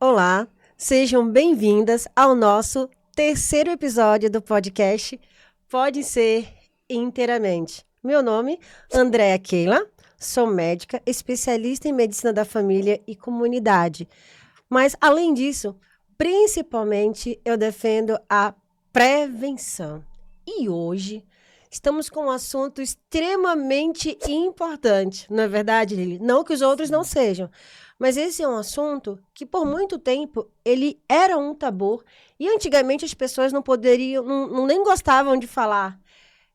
Olá, sejam bem-vindas ao nosso terceiro episódio do podcast Pode Ser Inteiramente. Meu nome é Andréa Keila, sou médica, especialista em medicina da família e comunidade. Mas, além disso, principalmente eu defendo a prevenção. E hoje estamos com um assunto extremamente importante, não é verdade, Lili? Não que os outros não sejam, mas esse é um assunto que por muito tempo ele era um tabu e antigamente as pessoas não poderiam, nem gostavam de falar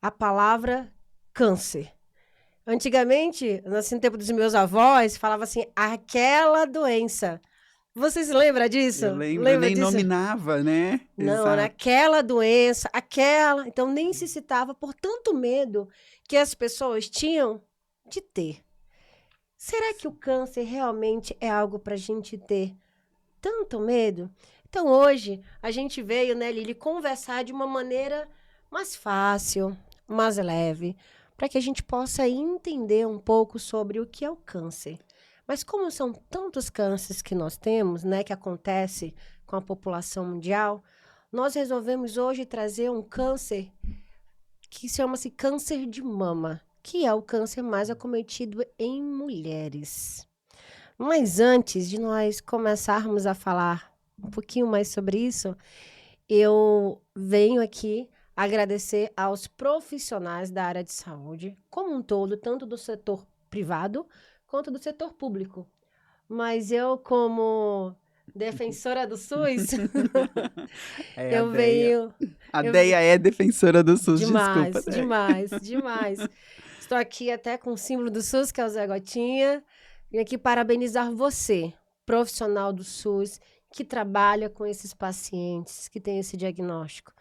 a palavra câncer. Antigamente, assim, no tempo dos meus avós, falava assim, aquela doença. Você se lembra disso? Eu lembro, Lembra nem disso? nominava, né? Não, era Exato. aquela doença, aquela. Então nem se citava por tanto medo que as pessoas tinham de ter. Será que o câncer realmente é algo para a gente ter tanto medo? Então hoje a gente veio, né, Lili, conversar de uma maneira mais fácil, mais leve, para que a gente possa entender um pouco sobre o que é o câncer. Mas como são tantos cânceres que nós temos, né, que acontece com a população mundial, nós resolvemos hoje trazer um câncer que chama-se câncer de mama, que é o câncer mais acometido em mulheres. Mas antes de nós começarmos a falar um pouquinho mais sobre isso, eu venho aqui agradecer aos profissionais da área de saúde, como um todo, tanto do setor privado quanto do setor público. Mas eu, como defensora do SUS, É, a eu Deia. venho. A Eu, Deia é defensora do SUS, desculpa, demais, Deia. demais, demais. Estou aqui até com o símbolo do SUS, que é o Zé Gotinha. Vim aqui parabenizar você, profissional do SUS, que trabalha com esses pacientes, que tem esse diagnóstico.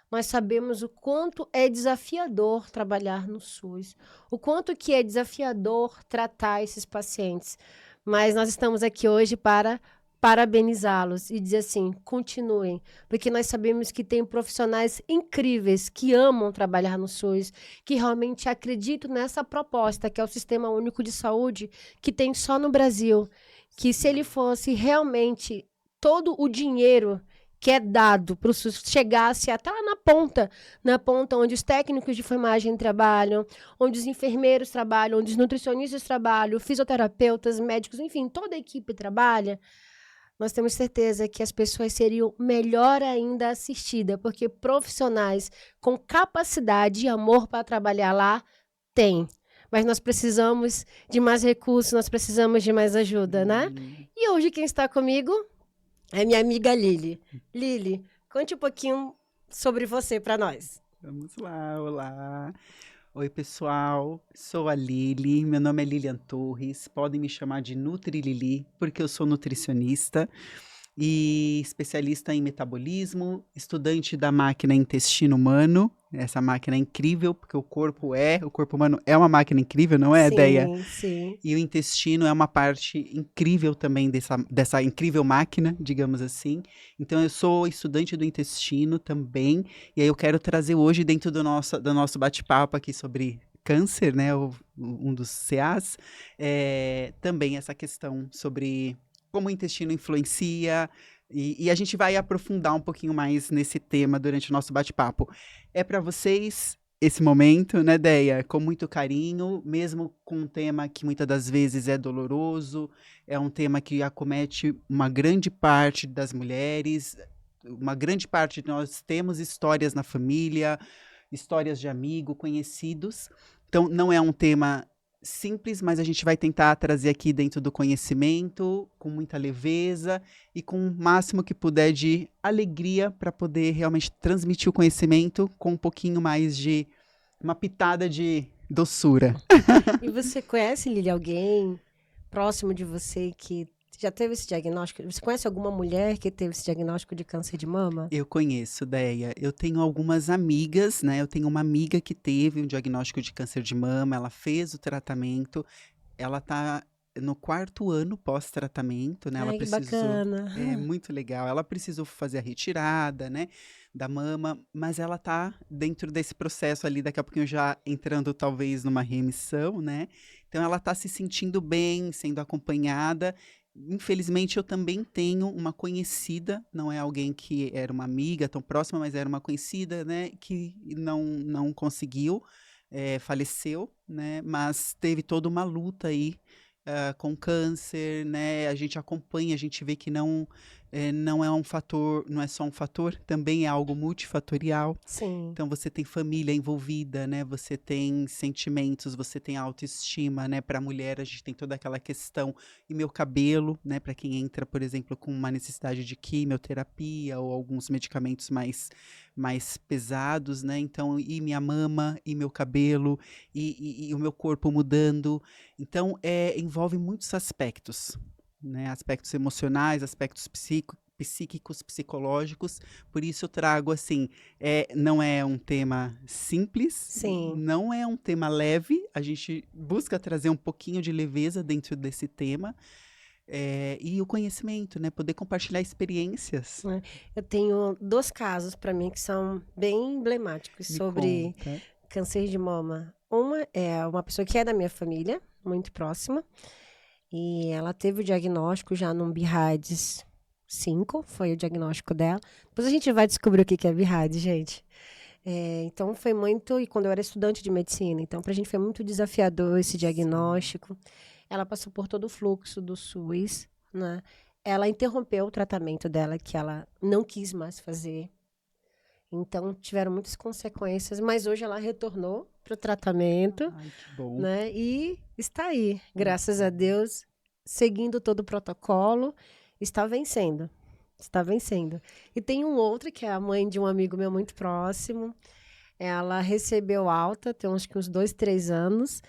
Nós sabemos o quanto é desafiador trabalhar no SUS, o quanto que é desafiador tratar esses pacientes. Mas nós estamos aqui hoje para parabenizá-los e dizer assim, continuem, porque nós sabemos que tem profissionais incríveis que amam trabalhar no SUS, que realmente acreditam nessa proposta, que é o Sistema Único de Saúde, que tem só no Brasil, que se ele fosse realmente todo o dinheiro que é dado para o SUS chegasse até lá na ponta onde os técnicos de enfermagem trabalham, onde os enfermeiros trabalham, onde os nutricionistas trabalham, fisioterapeutas, médicos, enfim, toda a equipe trabalha, nós temos certeza que as pessoas seriam melhor ainda assistidas, porque profissionais com capacidade e amor para trabalhar lá, tem. Mas nós precisamos de mais recursos, nós precisamos de mais ajuda, né? E hoje quem está comigo é minha amiga Lili. Lili, conte um pouquinho sobre você para nós. Vamos lá, olá. Oi, pessoal. Sou a Lili. Meu nome é Lilian Torres. Podem me chamar de Nutri Lili, porque eu sou nutricionista e especialista em metabolismo, estudante da máquina intestino humano. Essa máquina é incrível, porque o corpo humano é uma máquina incrível, não é, Deia? Sim, sim. E o intestino é uma parte incrível também dessa incrível máquina, digamos assim. Então, eu sou estudante do intestino também, e aí eu quero trazer hoje, dentro do nosso bate-papo aqui sobre câncer, né, um dos CAs, também essa questão sobre como o intestino influencia, e a gente vai aprofundar um pouquinho mais nesse tema durante o nosso bate-papo. É para vocês esse momento, né, Deia? Com muito carinho, mesmo com um tema que muitas das vezes é doloroso, é um tema que acomete uma grande parte das mulheres, uma grande parte de nós temos histórias na família, histórias de amigo, conhecidos. Então, não é um tema simples, mas a gente vai tentar trazer aqui dentro do conhecimento, com muita leveza e com o máximo que puder de alegria para poder realmente transmitir o conhecimento com um pouquinho mais de uma pitada de doçura. E você conhece, Lili, alguém próximo de você que já teve esse diagnóstico? Você conhece alguma mulher que teve esse diagnóstico de câncer de mama? Eu conheço, Deia. Eu tenho algumas amigas, né? Eu tenho uma amiga que teve um diagnóstico de câncer de mama, ela fez o tratamento, ela tá no 4º ano pós-tratamento, né? Ela Ai, que precisou, bacana. é muito legal. Ela precisou fazer a retirada, né, da mama, mas ela tá dentro desse processo ali, daqui a pouquinho já entrando talvez numa remissão, né? Então ela tá se sentindo bem, sendo acompanhada. infelizmente, eu também tenho uma conhecida, não é alguém que era uma amiga tão próxima, mas era uma conhecida, né, que não conseguiu, faleceu, né, mas teve toda uma luta aí, com câncer, né, a gente acompanha, a gente vê que não é um fator, não é só um fator, também é algo multifatorial. Sim. Então você tem família envolvida, né? Você tem sentimentos, você tem autoestima, né? Para a mulher a gente tem toda aquela questão e meu cabelo, né? Para quem entra, por exemplo, com uma necessidade de quimioterapia ou alguns medicamentos mais pesados, né? Então e minha mama e meu cabelo e o meu corpo mudando. Então envolve muitos aspectos, né? Aspectos emocionais, aspectos psíquicos, psicológicos. Por isso eu trago assim, não é um tema simples, Sim. não é um tema leve. A gente busca trazer um pouquinho de leveza dentro desse tema. E o conhecimento, né? Poder compartilhar experiências. Né? Eu tenho 2 casos para mim que são bem emblemáticos Me sobre conta. câncer de mama. Uma é uma pessoa que é da minha família, muito próxima, e ela teve o diagnóstico já num BIRADS 5, foi o diagnóstico dela. Depois a gente vai descobrir o que que é BIRADS, gente. Então foi muito, e quando eu era estudante de medicina, então pra gente foi muito desafiador esse diagnóstico. Ela passou por todo o fluxo do SUS, né? Ela interrompeu o tratamento dela, que ela não quis mais fazer. Então tiveram muitas consequências, mas hoje ela retornou para o tratamento, Ai, que bom. né? E está aí, graças a Deus, seguindo todo o protocolo, está vencendo. Está vencendo. E tem um outro, que é a mãe de um amigo meu muito próximo. Ela recebeu alta, tem acho que uns 2, 3 anos,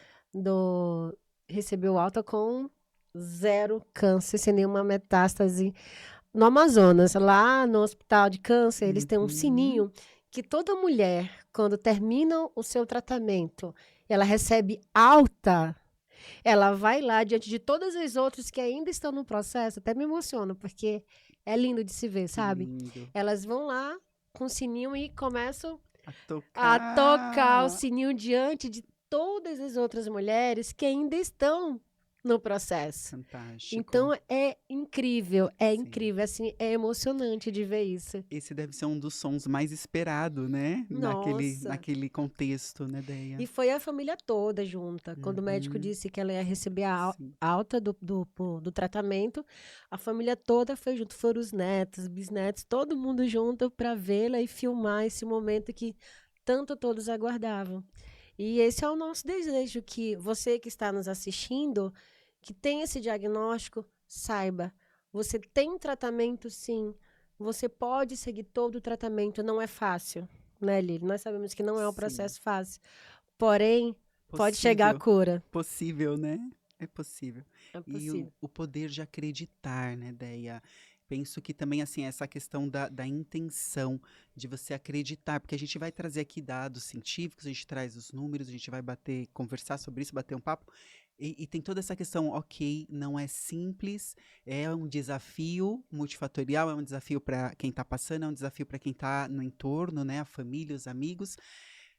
recebeu alta com 0 câncer, sem nenhuma metástase. No Amazonas, lá no hospital de câncer, eles têm um Uhum. sininho que toda mulher, quando termina o seu tratamento, ela recebe alta, ela vai lá diante de todas as outras que ainda estão no processo, até me emociono, porque é lindo de se ver, Que sabe? lindo. Elas vão lá com o sininho e começam A a tocar o tocar. sininho diante de todas as outras mulheres que ainda estão no processo. Fantástico. Então é Sim. incrível, assim, é emocionante de ver isso. Esse deve ser um dos sons mais esperado, né? Naquele, Nossa! naquele contexto, né, Deia? E foi a família toda junta. Quando o médico Uhum. disse que ela ia receber a Sim. alta do tratamento, a família toda foi junto. Foram os netos, bisnetos, todo mundo junto para vê-la e filmar esse momento que tanto todos aguardavam. E esse é o nosso desejo, que você que está nos assistindo, que tem esse diagnóstico, saiba, você tem tratamento sim, você pode seguir todo o tratamento, não é fácil, né, Lili? Nós sabemos que não é um Sim. processo fácil, porém, pode chegar à Possível. cura. Possível, né? É possível. É E possível. o poder de acreditar, né, Deia? Penso que também, assim, essa questão da intenção, de você acreditar, porque a gente vai trazer aqui dados científicos, a gente traz os números, a gente vai conversar sobre isso, bater um papo, e tem toda essa questão, ok, não é simples, é um desafio multifatorial, é um desafio para quem está passando, é um desafio para quem está no entorno, né, a família, os amigos.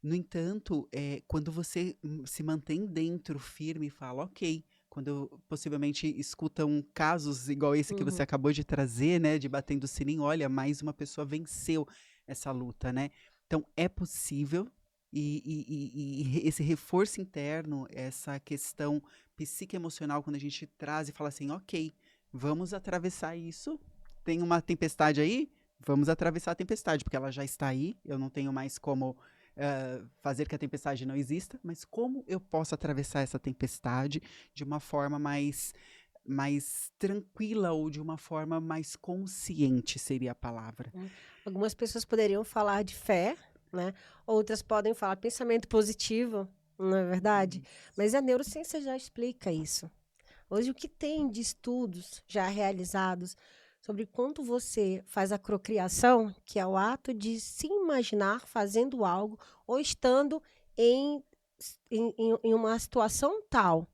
No entanto, quando você se mantém dentro, firme e fala, ok, quando possivelmente escutam casos igual esse que você Uhum. acabou de trazer, né, de batendo o sininho, olha, mais uma pessoa venceu essa luta, né? Então, é possível e esse reforço interno, essa questão psicoemocional, quando a gente traz e fala assim, ok, vamos atravessar isso, tem uma tempestade aí, vamos atravessar a tempestade, porque ela já está aí, eu não tenho mais como fazer que a tempestade não exista, mas como eu posso atravessar essa tempestade de uma forma mais tranquila ou de uma forma mais consciente seria a palavra. Algumas pessoas poderiam falar de fé, né? Outras podem falar pensamento positivo, não é verdade? Mas a neurociência já explica isso. Hoje, o que tem de estudos já realizados sobre quanto você faz a procriação, que é o ato de se imaginar fazendo algo ou estando em uma situação tal.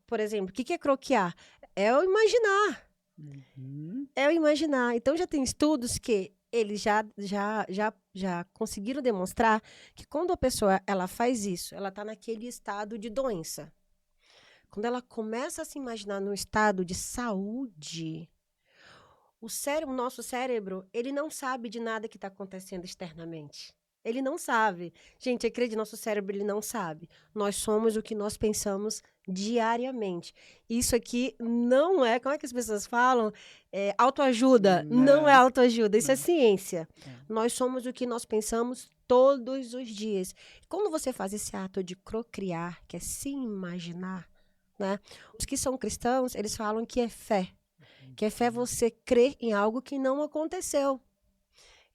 Por exemplo, o que é croquear? É o imaginar. Uhum. É o imaginar. Então, já tem estudos que eles já conseguiram demonstrar que quando a pessoa ela faz isso, ela está naquele estado de doença. quando ela começa a se imaginar num estado de saúde, o nosso cérebro, ele não sabe de nada que está acontecendo externamente. Ele não sabe. Gente, acredite, nosso cérebro, ele não sabe. Nós somos o que nós pensamos diariamente. Isso aqui não é, como é que as pessoas falam? Autoajuda. Não é Não, autoajuda, isso é não. ciência. É. Nós somos o que nós pensamos todos os dias. Quando você faz esse ato de procriar, que é se imaginar, né? Os que são cristãos, eles falam que é fé. Que é fé você crer em algo que não aconteceu.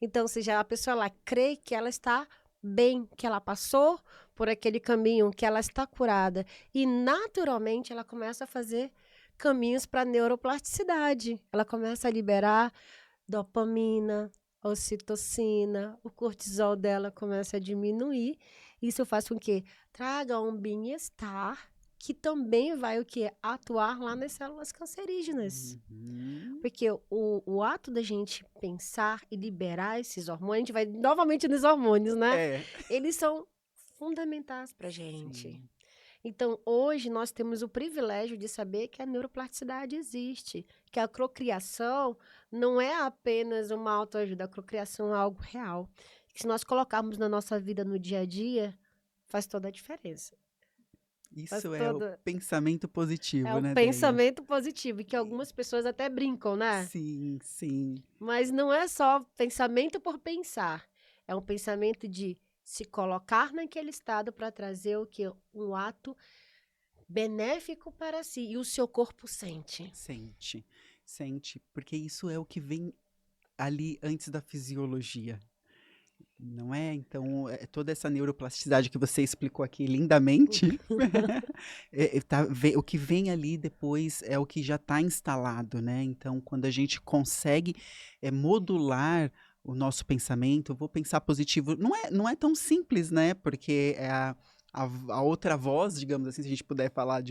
Então, se já a pessoa ela crê que ela está bem, que ela passou por aquele caminho, que ela está curada, e naturalmente ela começa a fazer caminhos para neuroplasticidade. Ela começa a liberar dopamina, ocitocina, o cortisol dela começa a diminuir. Isso faz com que traga um bem-estar que também vai o quê? Atuar lá nas células cancerígenas. Uhum. Porque o ato da gente pensar e liberar esses hormônios, a gente vai novamente nos hormônios, né? É. Eles são fundamentais pra gente. Sim. Então, hoje nós temos o privilégio de saber que a neuroplasticidade existe, que a procriação não é apenas uma autoajuda, a procriação é algo real. Que se nós colocarmos na nossa vida no dia a dia, faz toda a diferença. Faz Isso é o toda. pensamento É positivo, o né, Deia? pensamento positivo, que algumas pessoas até brincam, né? Sim, sim. Mas não é só pensamento por pensar. É um pensamento de se colocar naquele estado para trazer o que? Um ato benéfico para si. E o seu corpo sente. Sente, sente, porque isso é o que vem ali antes da fisiologia, não é? Então, toda essa neuroplasticidade que você explicou aqui lindamente, o que vem ali depois é o que já está instalado, né? Então, quando a gente consegue modular o nosso pensamento, eu vou pensar positivo, não é tão simples, né? Porque a outra voz, digamos assim, se a gente puder falar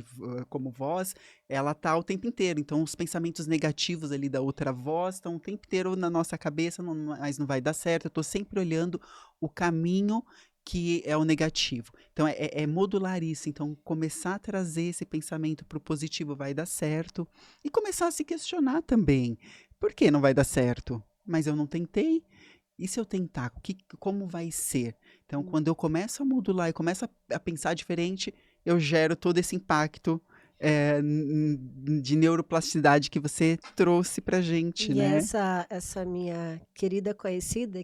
como voz, ela tá o tempo inteiro. Então, os pensamentos negativos ali da outra voz estão o tempo inteiro na nossa cabeça, mas não vai dar certo. Eu tô sempre olhando o caminho que é o negativo. Então, é modular isso. Então, começar a trazer esse pensamento para o positivo vai dar certo. E começar a se questionar também. Por que não vai dar certo? Mas eu não tentei. E se eu tentar, como vai ser? Então, quando eu começo a modular e começo a pensar diferente, eu gero todo esse impacto de neuroplasticidade que você trouxe pra gente, E né? essa minha querida conhecida,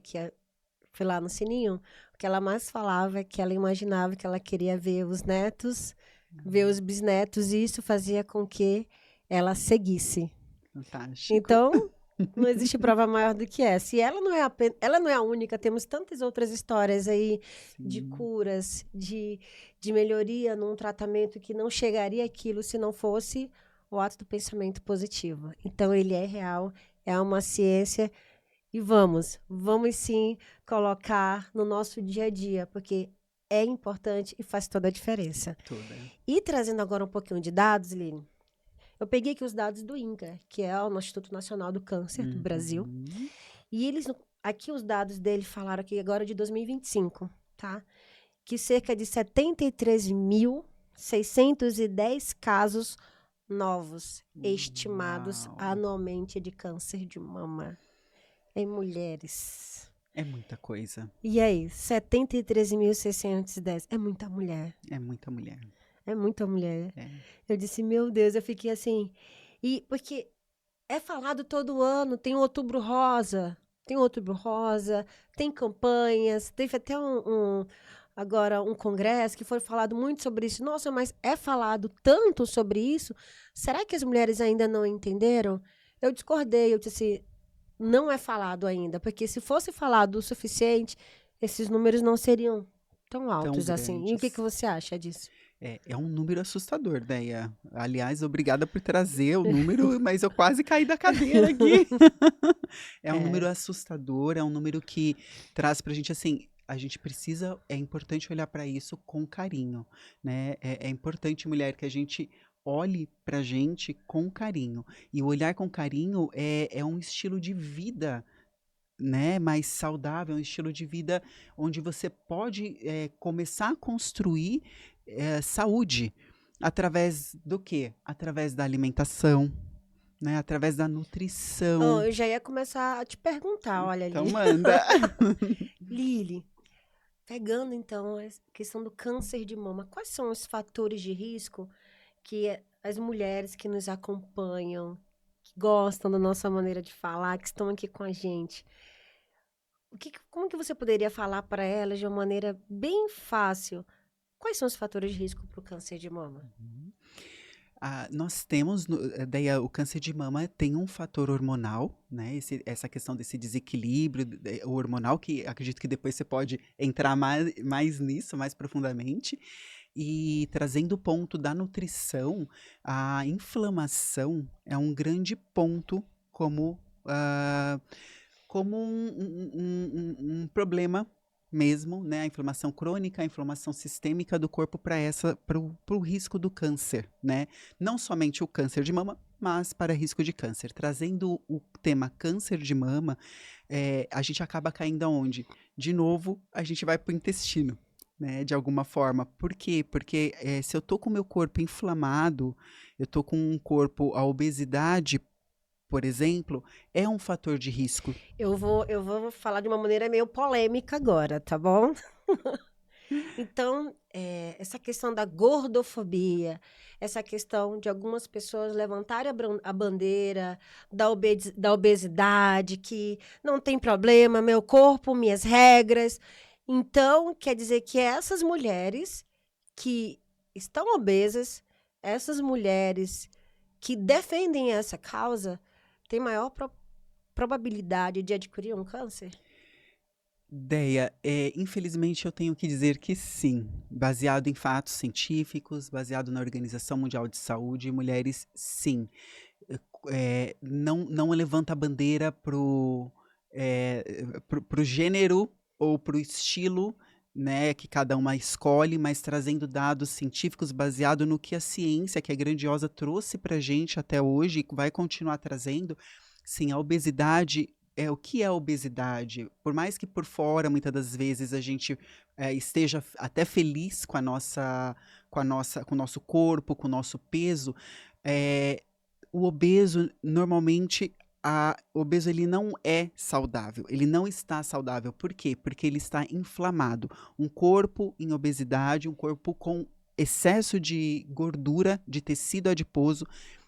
foi lá no Sininho, o que ela mais falava é que ela imaginava que ela queria ver os netos, ver os bisnetos, e isso fazia com que ela seguisse. Fantástico. Então, não existe prova maior do que essa. E ela não é ela não é a única, temos tantas outras histórias aí de Sim, curas, de melhoria num tratamento que não chegaria àquilo se não fosse o ato do pensamento positivo. Então, ele é real, é uma ciência e vamos sim colocar no nosso dia a dia, porque é importante e faz toda a diferença. toda. E trazendo agora um pouquinho de dados, Lili, eu peguei aqui os dados do INCA, que é o Instituto Nacional do Câncer do Brasil. Uhum. E eles, aqui os dados dele falaram aqui agora de 2025, tá? Que cerca de 73.610 casos novos estimados Uau. anualmente de câncer de mama em mulheres. É muita coisa. E aí, 73.610 é muita mulher. É muita mulher. É muita mulher. É. Eu disse, meu Deus, eu fiquei assim. E porque é falado todo ano, tem outubro rosa, tem campanhas, teve até agora um congresso que foi falado muito sobre isso. Nossa, mas é falado tanto sobre isso? Será que as mulheres ainda não entenderam? Eu discordei, eu disse, não é falado ainda, porque se fosse falado o suficiente, esses números não seriam tão Tão altos assim. E o que grandes. você acha disso? É um número assustador, Deia. Aliás, obrigada por trazer o número, mas eu quase caí da cadeira aqui. É um número É, assustador, é um número que traz pra gente assim. A gente precisa, é importante olhar para isso com carinho, né? É importante, mulher, que a gente olhe pra gente com carinho. E o olhar com carinho é um estilo de vida, né, mais saudável, um estilo de vida onde você pode começar a construir saúde. Através do quê? Através da alimentação, né? Através da Oh, nutrição. eu já ia começar a te perguntar, olha Então ali. manda. Lili, pegando então a questão do câncer de mama, quais são os fatores de risco que as mulheres que nos acompanham, que gostam da nossa maneira de falar, que estão aqui com a gente, como que você poderia falar para elas de uma maneira bem fácil? Quais são os fatores de risco para o câncer de mama? Nós temos, daí o câncer de mama tem um fator hormonal, né? Essa questão desse desequilíbrio hormonal, que acredito que depois você pode entrar mais nisso, mais profundamente. E trazendo o ponto da nutrição, a inflamação é um grande ponto como um problema mesmo, né? A inflamação crônica, a inflamação sistêmica do corpo para o risco do câncer, né? Não somente o câncer de mama, mas para risco de câncer. Trazendo o tema câncer de mama, a gente acaba caindo aonde? De novo, a gente vai para o intestino. Né, de alguma forma. Por quê? Porque se eu tô com o meu corpo inflamado, eu tô com um corpo, a obesidade, por exemplo, é um fator de risco. Eu vou falar de uma maneira meio polêmica agora, tá bom? Então, essa questão da gordofobia, essa questão de algumas pessoas levantarem a bandeira da obesidade, que não tem problema, meu corpo, minhas regras. Então, quer dizer que essas mulheres que estão obesas, essas mulheres que defendem essa causa, têm maior probabilidade de adquirir um câncer? Deia, infelizmente eu tenho que dizer que sim, baseado em fatos científicos, baseado na Organização Mundial de Saúde, mulheres sim. Não levanta a bandeira pro gênero ou pro estilo, né, que cada uma escolhe, mas trazendo dados científicos baseado no que a ciência, que é grandiosa, trouxe pra gente até hoje e vai continuar trazendo. Sim, a obesidade o que é a obesidade? Por mais que por fora, muitas das vezes, a gente esteja até feliz com o nosso corpo, com o nosso peso, é, o obeso, normalmente, o obeso ele não é saudável, ele não está saudável. Por quê? Porque ele está inflamado. Um corpo em obesidade, um corpo com excesso de gordura, de tecido adiposo,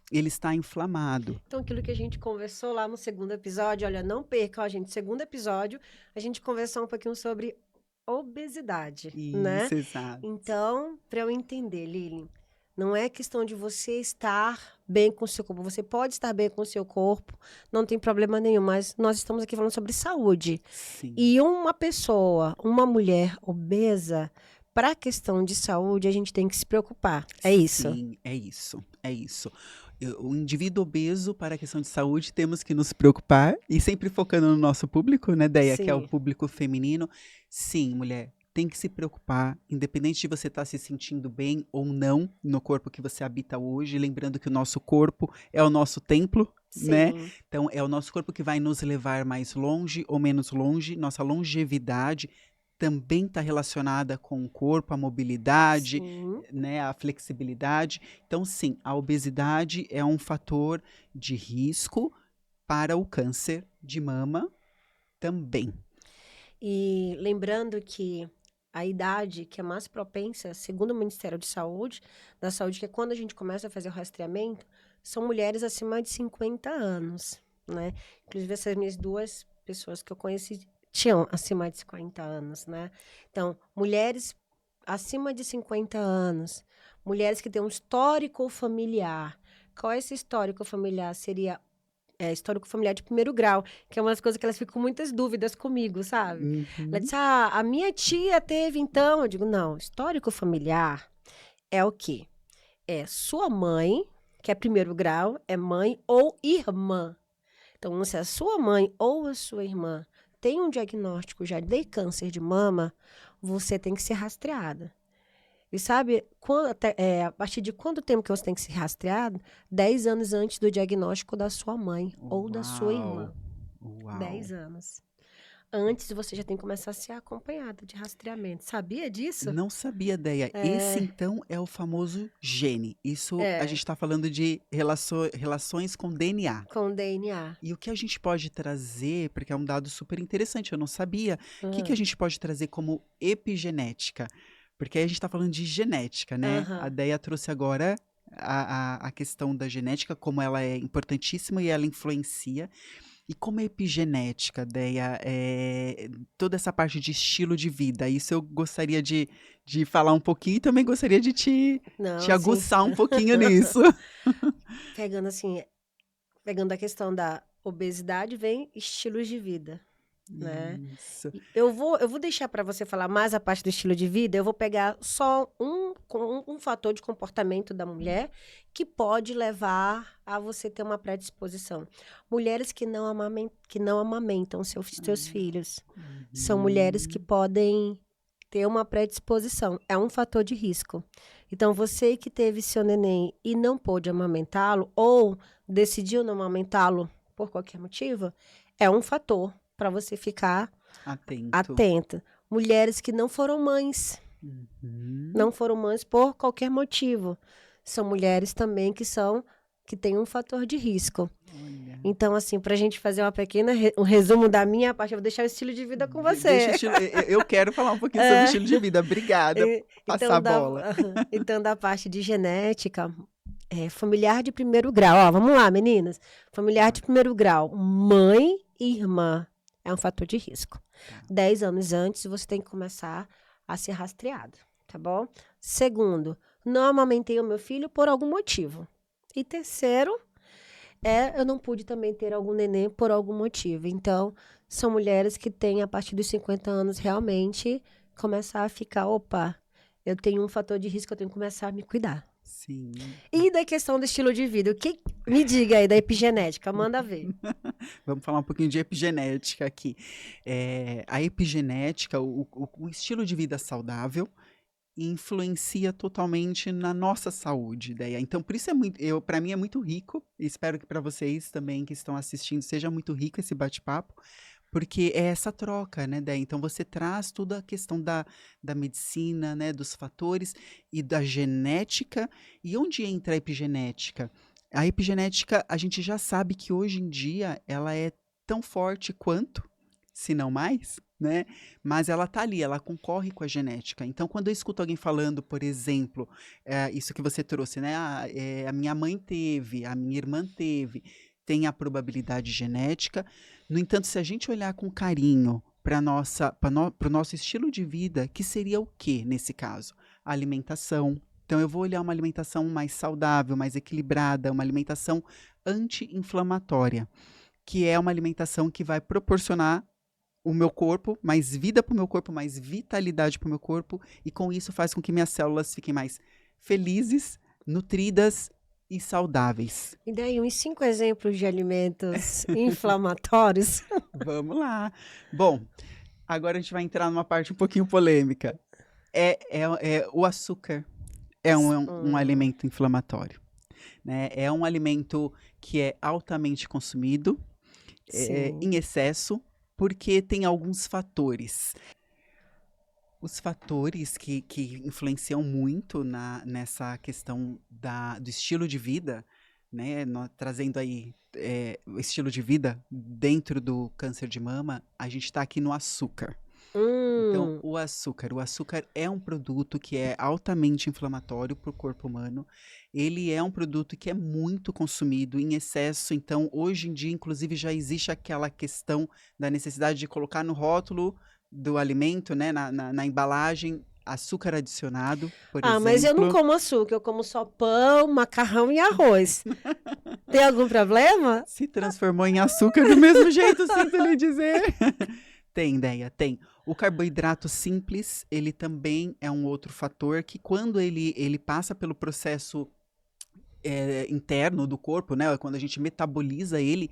ele está inflamado. Então, aquilo que a gente conversou lá no segundo episódio, olha, não perca, ó, gente, segundo episódio, a gente conversou um pouquinho sobre obesidade, né? Isso, exato. Então, para eu entender, Lili, não é questão de você estar bem com o seu corpo. Você pode estar bem com o seu corpo, não tem problema nenhum, mas nós estamos aqui falando sobre saúde. Sim. E uma pessoa, uma mulher obesa, para a questão de saúde, a gente tem que se preocupar. É isso? Sim, é isso, é isso. O indivíduo obeso, para a questão de saúde, temos que nos preocupar, e sempre focando no nosso público, né, Deia, que é o Sim. público feminino. Sim, mulher, tem que se preocupar, independente de você estar se sentindo bem ou não no corpo que você habita hoje, lembrando que o nosso corpo é o nosso templo, né? Sim. Então, é o nosso corpo que vai nos levar mais longe ou menos longe, nossa longevidade também está relacionada com o corpo, a mobilidade, Sim. né, a flexibilidade. Então, sim, a obesidade é um fator de risco para o câncer de mama também. E lembrando que a idade que é mais propensa, segundo o Ministério da Saúde, que é quando a gente começa a fazer o rastreamento, são mulheres acima de 50 anos, né? Inclusive, essas minhas duas pessoas que eu conheci tinham acima de 50 anos, né? Então, mulheres acima de 50 anos, mulheres que têm um histórico familiar. Qual é esse histórico familiar? Seria histórico familiar de primeiro grau, que é uma das coisas que elas ficam com muitas dúvidas comigo, sabe? Ela Uhum. disse, a minha tia teve, então. Eu digo, não, histórico familiar é o quê? É sua mãe, que é primeiro grau, é mãe ou irmã. Então, se a sua mãe ou a sua irmã tem um diagnóstico já de câncer de mama, você tem que ser rastreada. E sabe, a partir de quanto tempo que você tem que ser rastreado? 10 anos antes do diagnóstico da sua mãe ou da sua Uau! irmã. Uau! 10 anos. antes você já tem que começar a ser acompanhada de rastreamento. Sabia disso? Não sabia, Deia. Esse, então, é o famoso gene. Isso a gente É, está falando de relações com DNA. com DNA. E o que a gente pode trazer, porque é um dado super interessante, eu não sabia, o que a Aham. gente pode trazer como epigenética? Porque aí a gente está falando de genética, né? A Aham. Deia trouxe agora a questão da genética, como ela é importantíssima e ela influencia. E como é epigenética, Deia, toda essa parte de estilo de vida, isso eu gostaria de falar um pouquinho e também gostaria de te Não, sim. aguçar um pouquinho nisso. Pegando assim, pegando a questão da obesidade, vem estilos de vida, né? Isso. E eu vou deixar para você falar mais a parte do estilo de vida. Eu vou pegar só um fator de comportamento da mulher que pode levar a você ter uma predisposição. Mulheres que não amamentam teus filhos são mulheres que Uhum. podem ter uma predisposição. É um fator de risco. Então, você que teve seu neném e não pôde amamentá-lo, ou decidiu não amamentá-lo por qualquer motivo, é um fator para você ficar Atento. atenta. Mulheres que Uhum. não foram mães por qualquer motivo, são mulheres também que têm um fator de risco. Olha. Então, assim, para a gente fazer um resumo da minha parte, eu vou deixar o estilo de vida com Deixa o você. estilo. Eu quero falar um pouquinho sobre o É, estilo de vida. Obrigada por passar a então, bola. então, da parte de genética, familiar de primeiro grau. Ó, vamos lá, meninas. Familiar de primeiro grau, mãe e irmã é um fator de risco. Tá. 10 anos antes, você tem que começar a ser rastreado, tá bom? Segundo, não amamentei o meu filho por algum motivo. E terceiro, eu não pude também ter algum neném por algum motivo. Então, são mulheres que têm, a partir dos 50 anos, realmente começar a ficar, opa, eu tenho um fator de risco, eu tenho que começar a me cuidar. Sim. E da questão do estilo de vida, me diga aí da epigenética, manda ver. Vamos falar um pouquinho de epigenética aqui. A epigenética, o estilo de vida saudável, influencia totalmente na nossa saúde, ideia. Então, por isso para mim é muito rico, e espero que para vocês também que estão assistindo seja muito rico esse bate-papo, porque é essa troca, né, Déia? Então você traz toda a questão da medicina, né, dos fatores e da genética. E onde entra a epigenética? A epigenética, a gente já sabe que hoje em dia ela é tão forte quanto, se não mais, né? Mas ela tá ali, ela concorre com a genética. Então, quando eu escuto alguém falando, por exemplo, isso que você trouxe, né? A minha mãe teve, a minha irmã teve, tem a probabilidade genética. No entanto, se a gente olhar com carinho para o nosso estilo de vida, que seria o que nesse caso? A alimentação. Então, eu vou olhar uma alimentação mais saudável, mais equilibrada, uma alimentação anti-inflamatória, que é uma alimentação que vai proporcionar o meu corpo, mais vida para o meu corpo, mais vitalidade para o meu corpo, e com isso faz com que minhas células fiquem mais felizes, nutridas e saudáveis. E daí, uns 5 exemplos de alimentos inflamatórios. Vamos lá. Bom, agora a gente vai entrar numa parte um pouquinho polêmica. O açúcar é um Hum, alimento inflamatório, né? É um alimento que é altamente consumido, sim. em excesso, porque tem alguns fatores. Os fatores que influenciam muito nessa questão do estilo de vida, né? Trazendo aí o estilo de vida dentro do câncer de mama, a gente está aqui no açúcar. Então, Hum, o açúcar é um produto que é altamente inflamatório para o corpo humano. Ele é um produto que é muito consumido em excesso. Então, hoje em dia, inclusive, já existe aquela questão da necessidade de colocar no rótulo do alimento, né, na embalagem, açúcar adicionado, por mas eu não exemplo. como açúcar, eu como só pão, macarrão e arroz. Tem algum problema? Se transformou em açúcar do mesmo jeito, sinto lhe dizer. Tem, ideia, tem. O carboidrato simples, ele também é um outro fator que quando ele passa pelo processo interno do corpo, né? Quando a gente metaboliza ele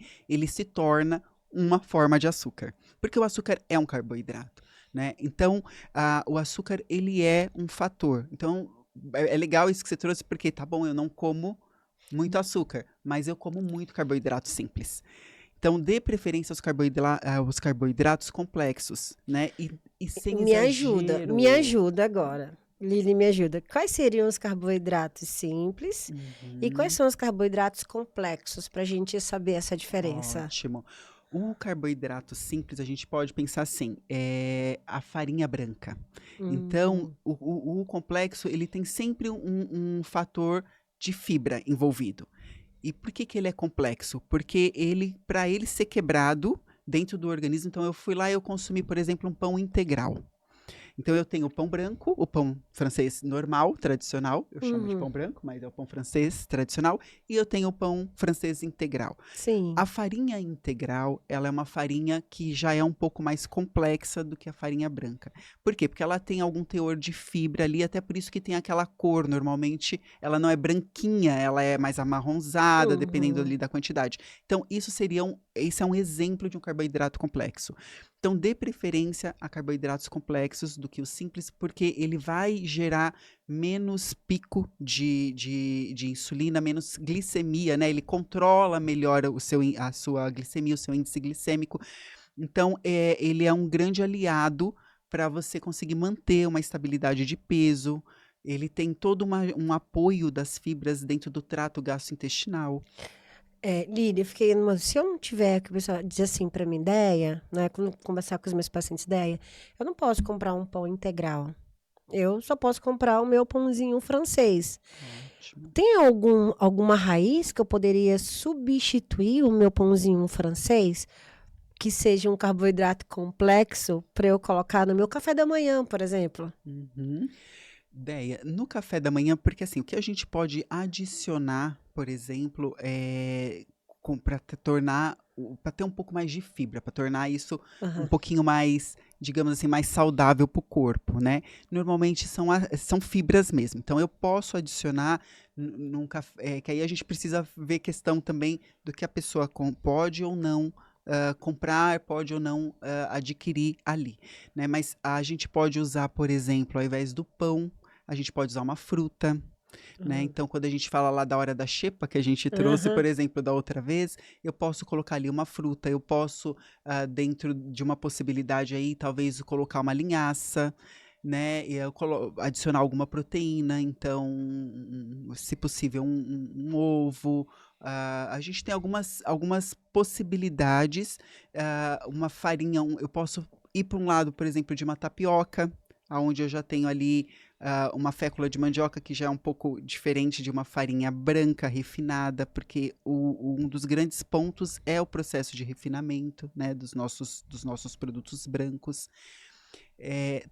se torna uma forma de açúcar. Porque o açúcar é um carboidrato, né? Então, o açúcar, ele é um fator. Então, é legal isso que você trouxe, porque, tá bom, eu não como muito açúcar, mas eu como muito carboidrato simples. Então, dê preferência aos carboidratos complexos, né? E sem Me ajuda, exagero. me ajuda agora. Lili, me ajuda. Quais seriam os carboidratos simples e quais Uhum. são os carboidratos complexos para a gente saber essa diferença? Ótimo. O carboidrato simples, a gente pode pensar assim, é a farinha branca. Então, Hum, o complexo, ele tem sempre um fator de fibra envolvido. E por que que ele é complexo? Porque para ele ser quebrado dentro do organismo, então eu fui lá e eu consumi, por exemplo, um pão integral. Então eu tenho o pão branco, o pão francês normal, tradicional, eu chamo de uhum, pão branco, mas é o pão francês tradicional, e eu tenho o pão francês integral. sim. A farinha integral, ela é uma farinha que já é um pouco mais complexa do que a farinha branca. Por quê? Porque ela tem algum teor de fibra ali, até por isso que tem aquela cor. Normalmente, ela não é branquinha, ela é mais amarronzada, dependendo Uhum. ali da quantidade. Então, esse é um exemplo de um carboidrato complexo. Então, dê preferência a carboidratos complexos do que os simples, porque ele vai gerar menos pico de insulina, menos glicemia, né? Ele controla melhor a sua glicemia, o seu índice glicêmico. Então, ele é um grande aliado para você conseguir manter uma estabilidade de peso. Ele tem todo um apoio das fibras dentro do trato gastrointestinal. Lili, eu fiquei numa. Se eu não tiver, que o pessoal diz assim para mim, ideia, né? Quando conversar com os meus pacientes, ideia, eu não posso comprar um pão integral. Eu só posso comprar o meu pãozinho francês. Ótimo. Tem alguma raiz que eu poderia substituir o meu pãozinho francês, que seja um carboidrato complexo, para eu colocar no meu café da manhã, por exemplo? Uhum. Ideia. No café da manhã, porque assim, o que a gente pode adicionar, por exemplo, para tornar, para ter um pouco mais de fibra, para tornar isso um Aham. pouquinho mais, digamos assim, mais saudável para o corpo, né? Normalmente são fibras mesmo. Então eu posso adicionar num café, que aí a gente precisa ver questão também do que a pessoa pode ou não comprar, pode ou não adquirir ali, né? Mas a gente pode usar, por exemplo, ao invés do pão, a gente pode usar uma fruta, né? Aham. Então, quando a gente fala lá da hora da xepa, que a gente trouxe, por Aham. exemplo, da outra vez, eu posso colocar ali uma fruta, eu posso, dentro de uma possibilidade aí, talvez colocar uma linhaça, né? E eu adicionar alguma proteína, então, se possível, um ovo. A gente tem algumas possibilidades. Uma farinha, eu posso ir para um lado, por exemplo, de uma tapioca, onde eu já tenho ali uma fécula de mandioca que já é um pouco diferente de uma farinha branca refinada, porque um dos grandes pontos é o processo de refinamento, né, dos nossos produtos brancos.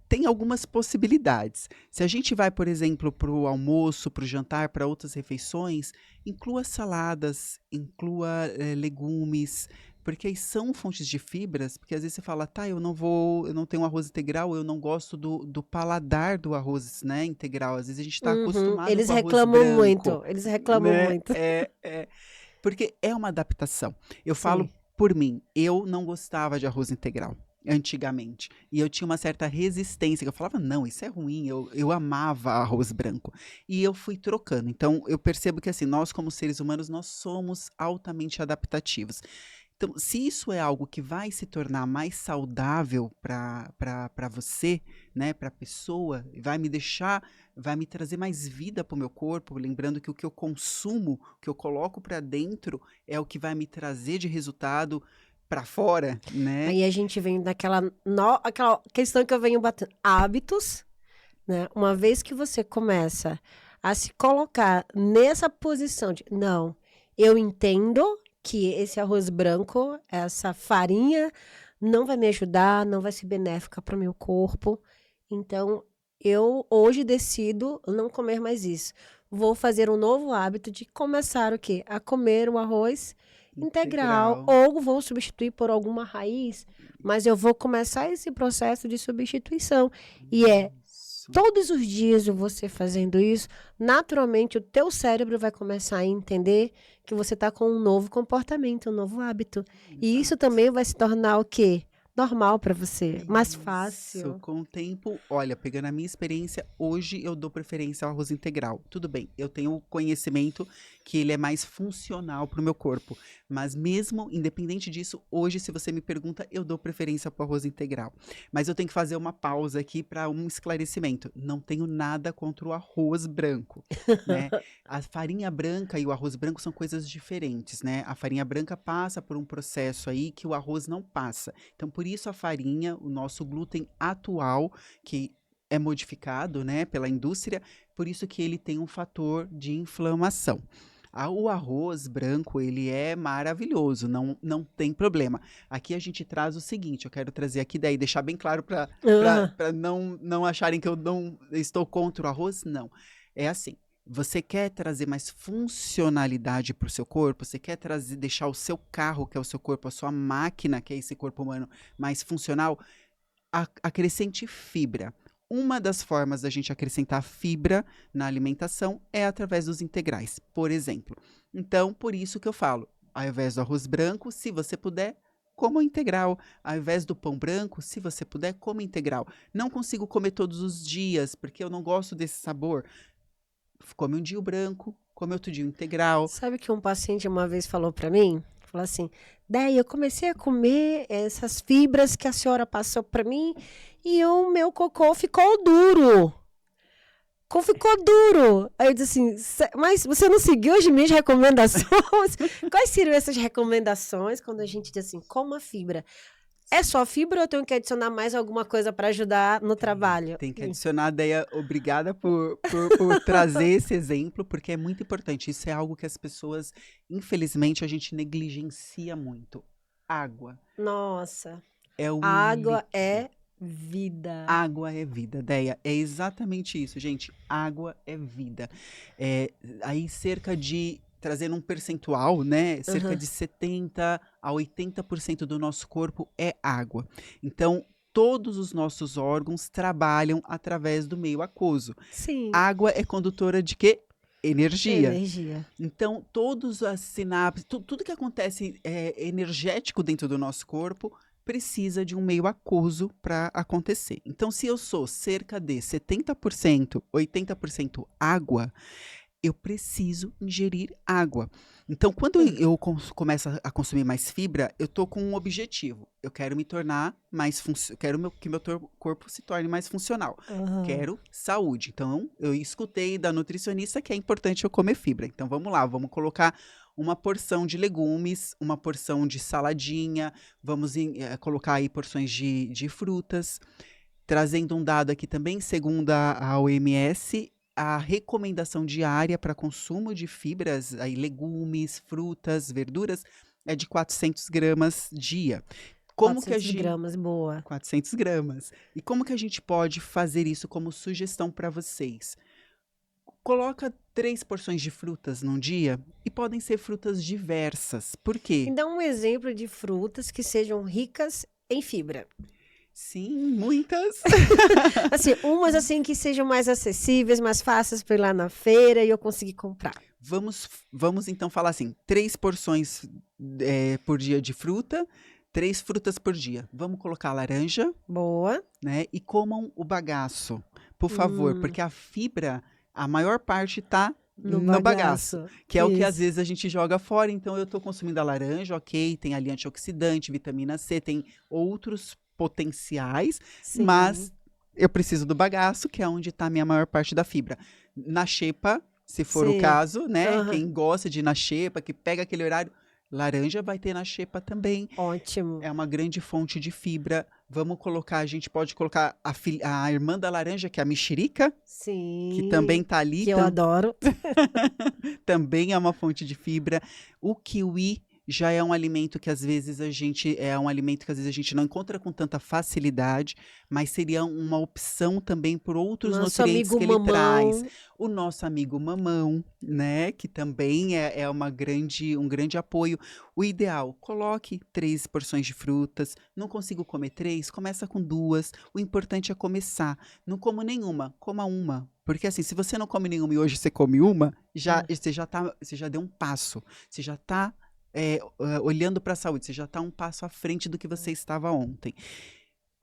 Tem algumas possibilidades. Se a gente vai, por exemplo, para o almoço, para o jantar, para outras refeições, inclua saladas, inclua legumes, porque aí são fontes de fibras, porque às vezes você fala, tá, eu não tenho arroz integral, eu não gosto do paladar do arroz, né, integral. Às vezes a gente está Uhum. acostumado Eles com arroz reclamam branco, muito. Eles reclamam né? muito. Porque é uma adaptação. Eu falo Sim. por mim, eu não gostava de arroz integral antigamente. E eu tinha uma certa resistência, que eu falava, não, isso é ruim, eu amava arroz branco. E eu fui trocando. Então, eu percebo que, assim, nós como seres humanos, nós somos altamente adaptativos. Então, se isso é algo que vai se tornar mais saudável para você, né, para a pessoa, vai me trazer mais vida para o meu corpo, lembrando que o que eu consumo, o que eu coloco para dentro, é o que vai me trazer de resultado para fora, né? Aí a gente vem daquela aquela questão que eu venho batendo. Hábitos, né? Uma vez que você começa a se colocar nessa posição de, não, eu entendo que esse arroz branco, essa farinha, não vai me ajudar, não vai ser benéfica para o meu corpo. Então, eu hoje decido não comer mais isso. Vou fazer um novo hábito de começar o quê? A comer o arroz integral, Integral. ou vou substituir por alguma raiz, mas eu vou começar esse processo de substituição. E é Isso. todos os dias você fazendo isso, naturalmente o teu cérebro vai começar a entender que você está com um novo comportamento, um novo hábito. E isso Exato. também vai se tornar o quê? normal para você, mais Isso, fácil. com o tempo, olha, pegando a minha experiência, hoje eu dou preferência ao arroz integral. Tudo bem, eu tenho conhecimento que ele é mais funcional para o meu corpo, mas mesmo independente disso, hoje, se você me pergunta, eu dou preferência para o arroz integral. Mas eu tenho que fazer uma pausa aqui para um esclarecimento. Não tenho nada contra o arroz branco, né? A farinha branca e o arroz branco são coisas diferentes, né? A farinha branca passa por um processo aí que o arroz não passa. Então, por isso a farinha, o nosso glúten atual, que é modificado, né, pela indústria, por isso que ele tem um fator de inflamação. O arroz branco, ele é maravilhoso, não tem problema. Aqui a gente traz o seguinte, eu quero trazer aqui daí, deixar bem claro para Aham. não acharem que eu não estou contra o arroz, não. É assim, você quer trazer mais funcionalidade para o seu corpo? Você quer trazer, deixar o seu carro, que é o seu corpo, a sua máquina, que é esse corpo humano, mais funcional? Acrescente fibra. Uma das formas da gente acrescentar fibra na alimentação é através dos integrais, por exemplo. Então, por isso que eu falo, ao invés do arroz branco, se você puder, coma o integral. Ao invés do pão branco, se você puder, coma integral. Não consigo comer todos os dias, porque eu não gosto desse sabor. Come um dia o branco, come outro dia o integral. Sabe que um paciente uma vez falou para mim? Falou assim, daí eu comecei a comer essas fibras que a senhora passou para mim e o meu cocô ficou duro. Ficou duro. Aí eu disse assim, mas você não seguiu as minhas recomendações? Quais seriam essas recomendações quando a gente diz assim, coma fibra? É só fibra ou eu tenho que adicionar mais alguma coisa para ajudar no trabalho? Tem que adicionar, Deia, obrigada por trazer esse exemplo, porque é muito importante. Isso é algo que as pessoas, infelizmente, a gente negligencia muito. Água Nossa, é o água líquido. é vida. Água é vida, Deia. É exatamente isso, gente. Água é vida. É, aí cerca de, trazendo um percentual, né? Cerca Aham. de 70 a 80% do nosso corpo é água. Então, todos os nossos órgãos trabalham através do meio aquoso. Sim, Água é condutora de quê? Energia. energia. Então, todas as sinapses, tudo que acontece energético dentro do nosso corpo precisa de um meio aquoso para acontecer. Então, se eu sou cerca de 70%, 80% água, eu preciso ingerir água. Então, quando eu começo a consumir mais fibra, eu estou com um objetivo. Eu quero me tornar mais funcional, quero que meu corpo se torne mais funcional. Aham. Quero saúde. Então, eu escutei da nutricionista que é importante eu comer fibra. Então, vamos lá, vamos colocar uma porção de legumes, uma porção de saladinha, vamos colocar aí porções de frutas. Trazendo um dado aqui também, segundo a OMS, a recomendação diária para consumo de fibras, aí legumes, frutas, verduras, é de 400 gramas dia. Como que a 400 gente... gramas, boa. 400 gramas. E como que a gente pode fazer isso como sugestão para vocês? Coloca 3 porções de frutas num dia e podem ser frutas diversas. Por quê? Me dá um exemplo de frutas que sejam ricas em fibra. Sim, muitas. Assim, umas assim que sejam mais acessíveis, mais fáceis para ir lá na feira e eu conseguir comprar. Vamos então falar assim, 3 porções por dia de fruta, 3 frutas por dia. Vamos colocar laranja, Boa. né? E comam o bagaço, por favor, Hum, porque a fibra, a maior parte tá no no bagaço, bagaço. que é o que às Isso. vezes a gente joga fora. Então eu tô consumindo a laranja, ok, tem ali antioxidante, vitamina C, tem outros potenciais, Sim. mas eu preciso do bagaço, que é onde está a minha maior parte da fibra. Na xepa, se for o Sim. caso, né? Aham. Quem gosta de ir na xepa, que pega aquele horário, laranja vai ter na xepa também. Ótimo. É uma grande fonte de fibra. Vamos colocar, a gente pode colocar a irmã da laranja, que é a mexerica, que também Sim. tá ali, Que eu adoro. também é uma fonte de fibra. O kiwi já é um alimento que às vezes a gente não encontra com tanta facilidade, mas seria uma opção também por outros Nosso nutrientes amigo que ele traz. mamão. O nosso amigo mamão, né, que também é um grande apoio. O ideal, coloque 3 porções de frutas. Não consigo comer 3, começa com 2. O importante é começar. Não como nenhuma, coma uma. Porque assim, se você não come nenhuma e hoje você come uma, Ah, você já deu um passo. Você já está olhando para a saúde, você já está um passo à frente do que você estava ontem.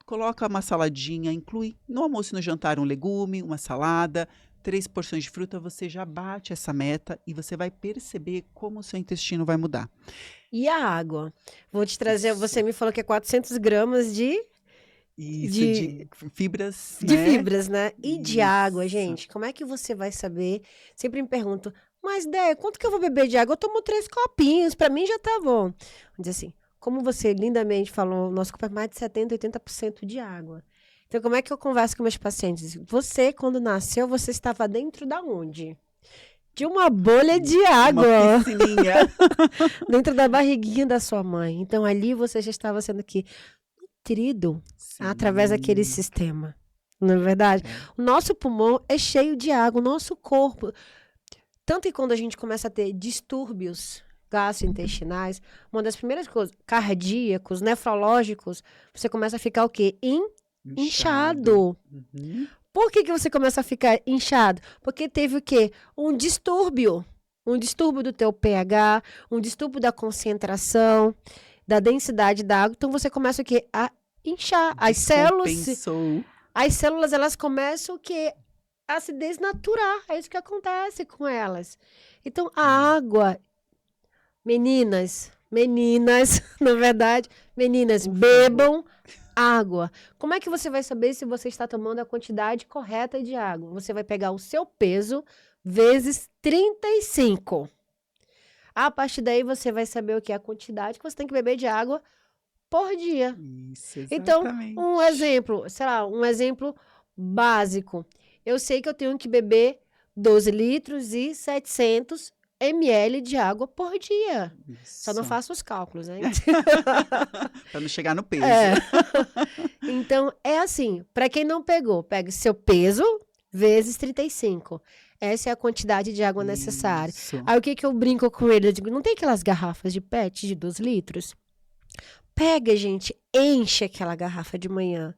Coloca uma saladinha, inclui no almoço e no jantar um legume, uma salada, 3 porções de fruta, você já bate essa meta e você vai perceber como o seu intestino vai mudar. E a água? Vou te trazer, Isso. você me falou que é 400 gramas Isso, de de fibras, de né? fibras, né? E de água, Isso. gente? Como é que você vai saber? Sempre me pergunto, mas Dé, quanto que eu vou beber de água? Eu tomo 3 copinhos, pra mim já tá bom. Vamos dizer assim, como você lindamente falou, o nosso corpo é mais de 70, 80% de água. Então, como é que eu converso com meus pacientes? Você, quando nasceu, você estava dentro da onde? De uma bolha de água. Uma piscininha. Dentro da barriguinha da sua mãe. Então, ali você já estava sendo aqui nutrido através daquele Sim. sistema. Não é verdade? É. O nosso pulmão é cheio de água, o nosso corpo. Tanto que quando a gente começa a ter distúrbios gastrointestinais, uma das primeiras coisas, cardíacos, nefrológicos, você começa a ficar o quê? Inchado. Uhum. Por que você começa a ficar inchado? Porque teve o quê? Um distúrbio. Um distúrbio do teu pH, um distúrbio da concentração, da densidade da água. Então você começa o quê? A inchar. Descompensou. As células, elas começam o quê? A se desnaturar. É isso que acontece com elas. Então a água, meninas, na verdade, meninas, Por bebam água. Como é que você vai saber se você está tomando a quantidade correta de água? Você vai pegar o seu peso vezes 35. A partir daí você vai saber o que é a quantidade que você tem que beber de água por dia. Isso, Então, exatamente. um exemplo, sei lá, um exemplo básico. Eu sei que eu tenho que beber 12 litros e 700 ml de água por dia. Só não Isso. faço os cálculos, né? Para não chegar no peso. É. Então, é assim, para quem não pegou, pega seu peso vezes 35. Essa é a quantidade de água necessária. Isso. Aí, o que que eu brinco com ele? Eu digo, não tem aquelas garrafas de PET de 12 litros? Pega, gente, enche aquela garrafa de manhã.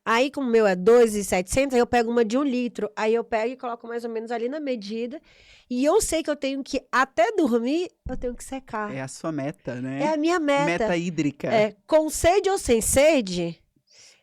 Aí, como o meu é 2.700, aí eu pego uma de 1 litro. Aí eu pego e coloco mais ou menos ali na medida. E eu sei que eu tenho que, até dormir, eu tenho que secar. É a sua meta, né? É a minha meta. Meta hídrica. É, com sede ou sem sede,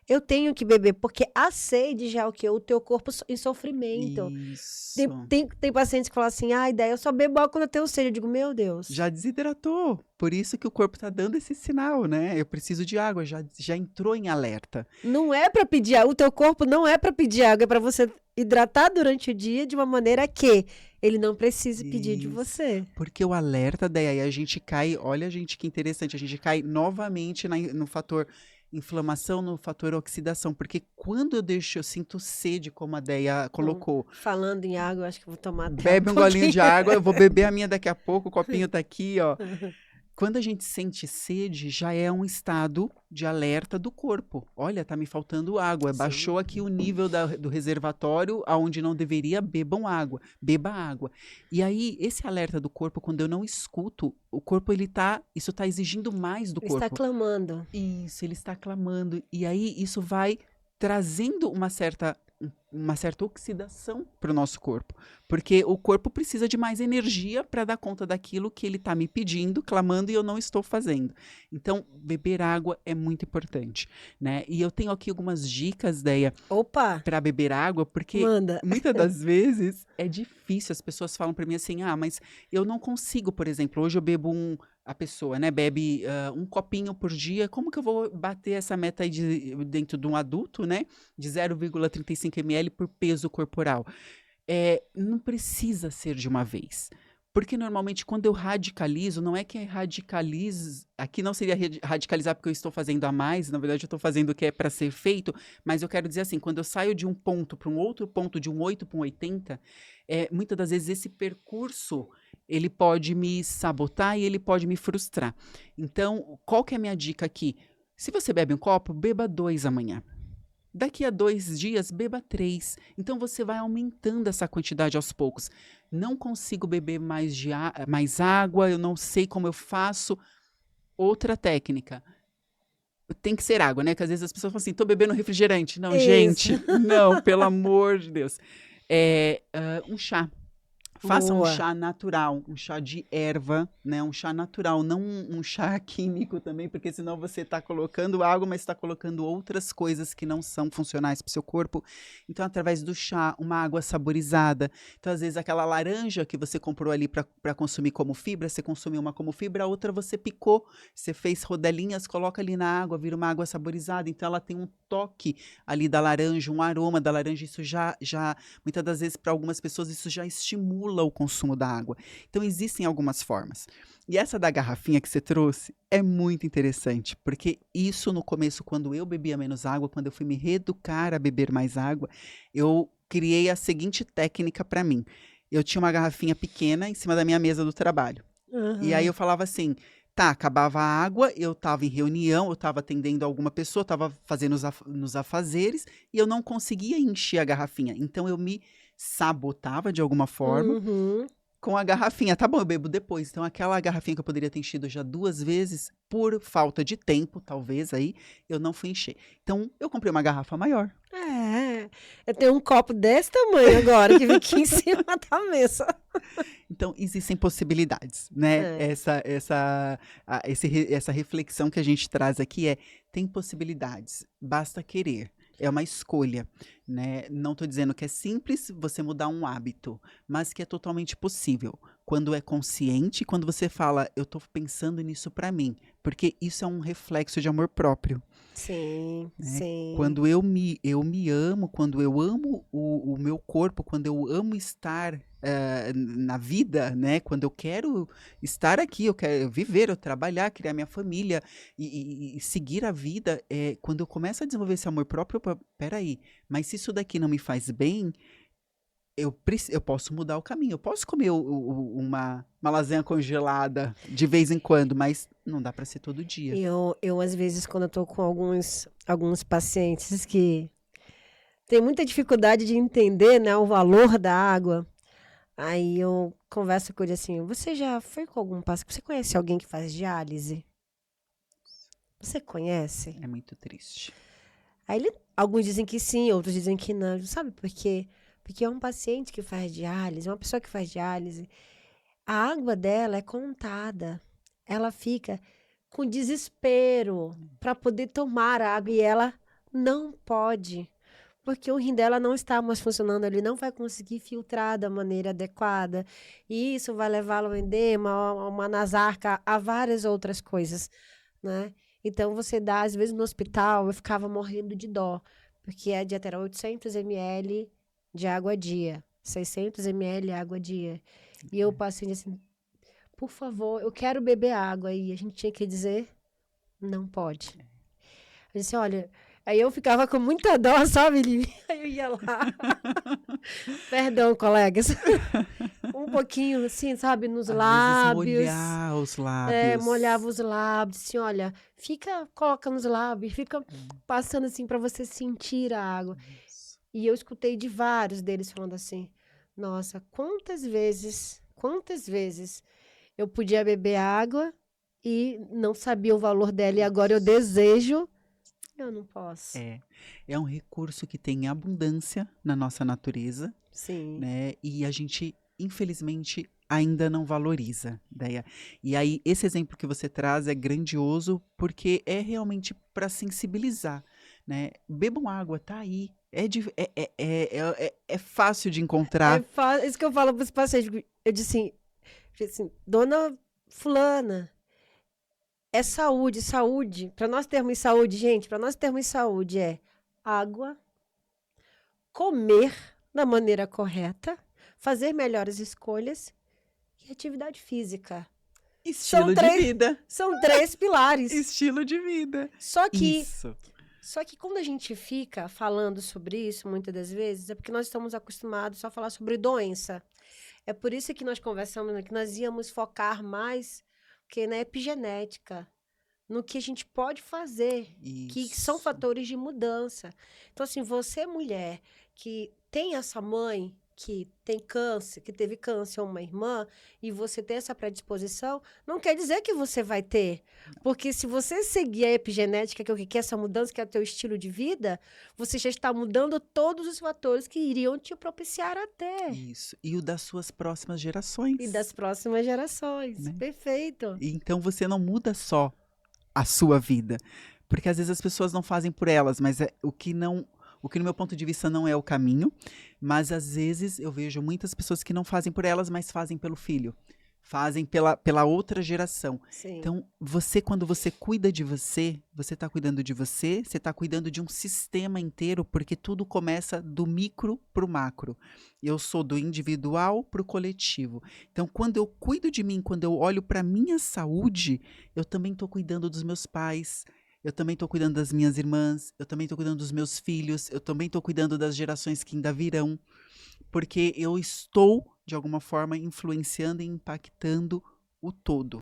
eu tenho que beber, porque a sede já é o quê? O teu corpo em sofrimento. Isso. Tem pacientes que falam assim, ideia, eu só bebo água quando eu tenho sede. Eu digo, meu Deus. Já desidratou. Por isso que o corpo tá dando esse sinal, né? Eu preciso de água, já entrou em alerta. Não é para pedir água, o teu corpo não é para pedir água, é para você hidratar durante o dia de uma maneira que ele não precise pedir de você. Porque o alerta, daí a gente cai, olha, gente, que interessante, a gente cai novamente no fator inflamação, no fator oxidação, porque quando eu sinto sede, como a Deia colocou. Falando em água, acho que eu vou tomar até Bebe um golinho de água, eu vou beber a minha daqui a pouco, o copinho tá aqui, ó. Quando a gente sente sede, já é um estado de alerta do corpo. Olha, tá me faltando água. Sim. Baixou aqui o nível do reservatório, aonde não deveria, bebam água. Beba água. E aí, esse alerta do corpo, quando eu não escuto, o corpo, isso tá exigindo mais do corpo. Ele está clamando. Isso, ele está clamando. E aí, isso vai trazendo uma certa oxidação para o nosso corpo, porque o corpo precisa de mais energia para dar conta daquilo que ele está me pedindo, clamando, e eu não estou fazendo. Então, beber água é muito importante, né? E eu tenho aqui algumas dicas, Deia, para beber água, porque muitas das vezes é difícil. As pessoas falam para mim assim, mas eu não consigo, por exemplo, hoje eu bebo a pessoa, né, bebe um copinho por dia. Como que eu vou bater essa meta aí dentro de um adulto, né, de 0,35 ml por peso corporal? Não precisa ser de uma vez. Porque normalmente quando eu radicalizo, não é que radicalizo, aqui não seria radicalizar porque eu estou fazendo a mais, na verdade eu estou fazendo o que é para ser feito, mas eu quero dizer assim, quando eu saio de um ponto para um outro ponto, de um 8 para um 80, muitas das vezes esse percurso, ele pode me sabotar e ele pode me frustrar. Então, qual que é a minha dica aqui? Se você bebe um copo, beba 2 amanhã. Daqui a 2 dias, beba 3. Então, você vai aumentando essa quantidade aos poucos. Não consigo beber mais água, eu não sei como eu faço. Outra técnica. Tem que ser água, né? Que às vezes as pessoas falam assim, tô bebendo refrigerante. Não, gente, não, pelo amor de Deus. Um chá. Faça um Boa. chá natural, um chá de erva, né? Um chá natural, não um chá químico também, porque senão você está colocando água, mas está colocando outras coisas que não são funcionais para o seu corpo. Então, através do chá, uma água saborizada. Então, às vezes, aquela laranja que você comprou ali para consumir como fibra, você consumiu uma como fibra, a outra você picou, você fez rodelinhas, coloca ali na água, vira uma água saborizada. Então, ela tem um toque ali da laranja, um aroma da laranja. Isso já muitas das vezes, para algumas pessoas, isso já estimula o consumo da água. Então, existem algumas formas. E essa da garrafinha que você trouxe é muito interessante, porque isso no começo, quando eu bebia menos água, quando eu fui me reeducar a beber mais água, eu criei a seguinte técnica para mim. Eu tinha uma garrafinha pequena em cima da minha mesa do trabalho. E aí eu falava assim, tá, acabava a água, eu estava em reunião, eu estava atendendo alguma pessoa, estava fazendo nos afazeres, e eu não conseguia encher a garrafinha. Então eu me sabotava de alguma forma Uhum. com a garrafinha. Tá bom, eu bebo depois. Então aquela garrafinha que eu poderia ter enchido já 2 vezes, por falta de tempo, talvez aí, eu não fui encher. Então eu comprei uma garrafa maior. É, eu tenho um copo desse tamanho agora, que fica aqui em cima da mesa. Então, existem possibilidades, né? É. Essa reflexão que a gente traz aqui tem possibilidades, basta querer. É uma escolha, né? Não estou dizendo que é simples você mudar um hábito, mas que é totalmente possível. Quando é consciente, quando você fala, eu estou pensando nisso para mim, porque isso é um reflexo de amor próprio. Sim, Né? sim. Quando eu me amo, quando eu amo o meu corpo, quando eu amo estar na vida, né? Quando eu quero estar aqui, eu quero viver, eu trabalhar, criar minha família e seguir a vida, quando eu começo a desenvolver esse amor próprio, peraí, mas se isso daqui não me faz bem, eu posso mudar o caminho. Eu posso comer uma lasanha congelada de vez em quando, mas não dá para ser todo dia. Eu, às vezes, quando eu tô com alguns pacientes que têm muita dificuldade de entender, né, o valor da água, aí eu converso com ele assim, você já foi com algum paciente? Você conhece alguém que faz diálise? Você conhece? É muito triste. Alguns dizem que sim, outros dizem que não. Sabe por quê? Porque é um paciente que faz diálise, uma pessoa que faz diálise, a água dela é contada. Ela fica com desespero para poder tomar a água e ela não pode. Porque o rim dela não está mais funcionando, ele não vai conseguir filtrar da maneira adequada. E isso vai levá-lo ao edema, a uma nasarca, a várias outras coisas, né? Então, você dá, às vezes, no hospital, eu ficava morrendo de dó, porque a dieta era 800 ml de água a dia, 600 ml água a dia. E eu passei assim, por favor, eu quero beber água. E a gente tinha que dizer, não pode. Eu disse, olha, aí eu ficava com muita dó, sabe, Lili? Aí eu ia lá, perdão, colegas, um pouquinho assim, sabe, nos Às vezes lábios. molhar os Molhava lábios. os lábios, assim, olha, coloca nos lábios, fica passando assim para você sentir a água. Isso. E eu escutei de vários deles falando assim: nossa, quantas vezes eu podia beber água e não sabia o valor dela, e agora eu desejo, eu não posso. É um recurso que tem abundância na nossa natureza, Sim. né? E a gente, infelizmente, ainda não valoriza, Deia. E aí, esse exemplo que você traz é grandioso porque é realmente para sensibilizar, né? Bebam água, tá aí. É fácil de encontrar. Isso que eu falo para os pacientes. Eu disse assim, dona fulana, é saúde, saúde. Para nós termos saúde, gente, para nós termos saúde é água, comer da maneira correta, fazer melhores escolhas e atividade física. Estilo de vida. São 3 pilares. Estilo de vida. Só que Isso. quando a gente fica falando sobre isso, muitas das vezes, é porque nós estamos acostumados só a falar sobre doença. É por isso que nós conversamos, né, que nós íamos focar mais que na epigenética, no que a gente pode fazer, que são Isso. fatores de mudança. Então, assim, você, mulher, que tem essa mãe que tem câncer, que teve câncer, ou uma irmã, e você tem essa predisposição, não quer dizer que você vai ter. Porque se você seguir a epigenética, que é o que é essa mudança, que é o teu estilo de vida, você já está mudando todos os fatores que iriam te propiciar a ter. Isso. E o das suas próximas gerações. E das próximas gerações. Né? Perfeito. Então você não muda só a sua vida. Porque às vezes as pessoas não fazem por elas, mas o que no meu ponto de vista não é o caminho, mas às vezes eu vejo muitas pessoas que não fazem por elas, mas fazem pelo filho. Fazem pela outra geração. Sim. Então, quando você cuida de você está cuidando de você está cuidando de um sistema inteiro, porque tudo começa do micro para o macro. Eu sou do individual para o coletivo. Então, quando eu cuido de mim, quando eu olho para a minha saúde, eu também estou cuidando dos meus pais, eu também estou cuidando das minhas irmãs, eu também estou cuidando dos meus filhos, eu também estou cuidando das gerações que ainda virão. Porque eu estou, de alguma forma, influenciando e impactando o todo.